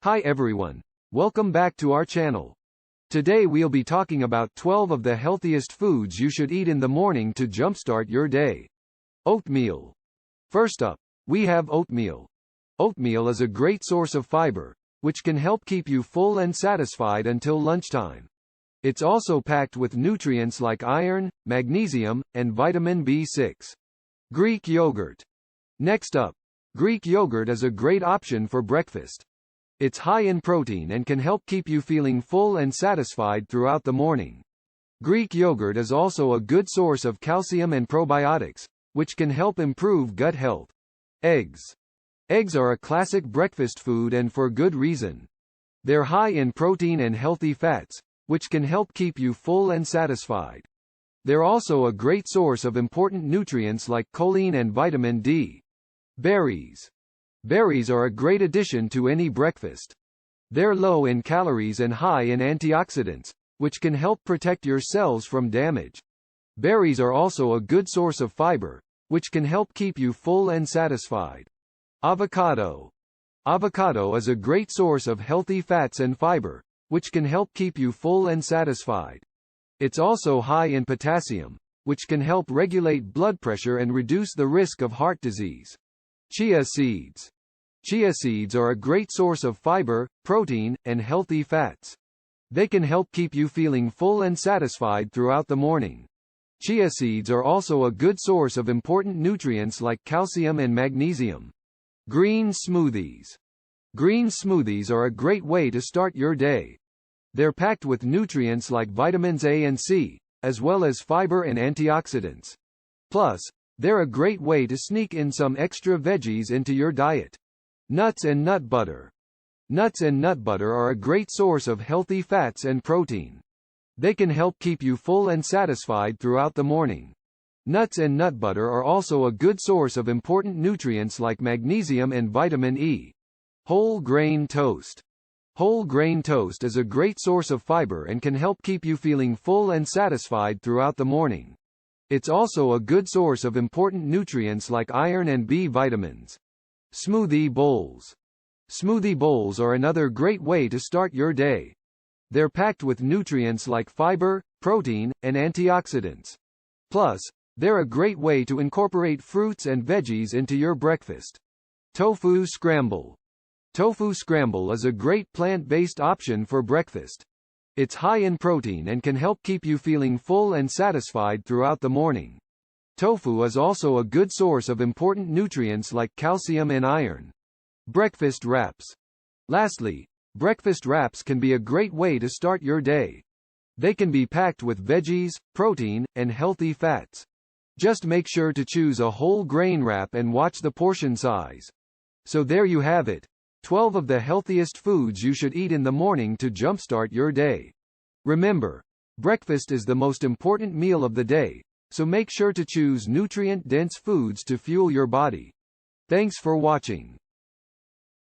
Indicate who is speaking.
Speaker 1: Hi everyone. Welcome back to our channel. Today we'll be talking about 12 of the healthiest foods you should eat in the morning to jumpstart your day. Oatmeal. First up, we have oatmeal. Oatmeal is a great source of fiber, which can help keep you full and satisfied until lunchtime. It's also packed with nutrients like iron, magnesium, and vitamin B6. Greek yogurt. Next up, Greek yogurt is a great option for breakfast. It's high in protein and can help keep you feeling full and satisfied throughout the morning. Greek yogurt is also a good source of calcium and probiotics, which can help improve gut health. Eggs. Eggs are a classic breakfast food and for good reason. They're high in protein and healthy fats, which can help keep you full and satisfied. They're also a great source of important nutrients like choline and vitamin D. Berries. Berries are a great addition to any breakfast. They're low in calories and high in antioxidants, which can help protect your cells from damage. Berries are also a good source of fiber, which can help keep you full and satisfied. Avocado. Avocado is a great source of healthy fats and fiber, which can help keep you full and satisfied. It's also high in potassium, which can help regulate blood pressure and reduce the risk of heart disease. Chia seeds. Chia seeds are a great source of fiber, protein, and healthy fats. They can help keep you feeling full and satisfied throughout the morning. Chia seeds are also a good source of important nutrients like calcium and magnesium. Green smoothies. Green smoothies are a great way to start your day. They're packed with nutrients like vitamins A and C, as well as fiber and antioxidants. Plus, they're a great way to sneak in some extra veggies into your diet. Nuts and nut butter. Nuts and nut butter are a great source of healthy fats and protein. They can help keep you full and satisfied throughout the morning. Nuts and nut butter are also a good source of important nutrients like magnesium and vitamin E. Whole grain toast. Whole grain toast is a great source of fiber and can help keep you feeling full and satisfied throughout the morning. It's also a good source of important nutrients like iron and B vitamins. Smoothie bowls. Smoothie bowls are another great way to start your day. They're packed with nutrients like fiber, protein, and antioxidants. Plus, they're a great way to incorporate fruits and veggies into your breakfast. Tofu scramble. Tofu scramble is a great plant-based option for breakfast. It's high in protein and can help keep you feeling full and satisfied throughout the morning. Tofu is also a good source of important nutrients like calcium and iron. Breakfast wraps. Lastly, breakfast wraps can be a great way to start your day. They can be packed with veggies, protein, and healthy fats. Just make sure to choose a whole grain wrap and watch the portion size. So there you have it. 12 of the healthiest foods you should eat in the morning to jumpstart your day. Remember, breakfast is the most important meal of the day, so make sure to choose nutrient-dense foods to fuel your body. Thanks for watching.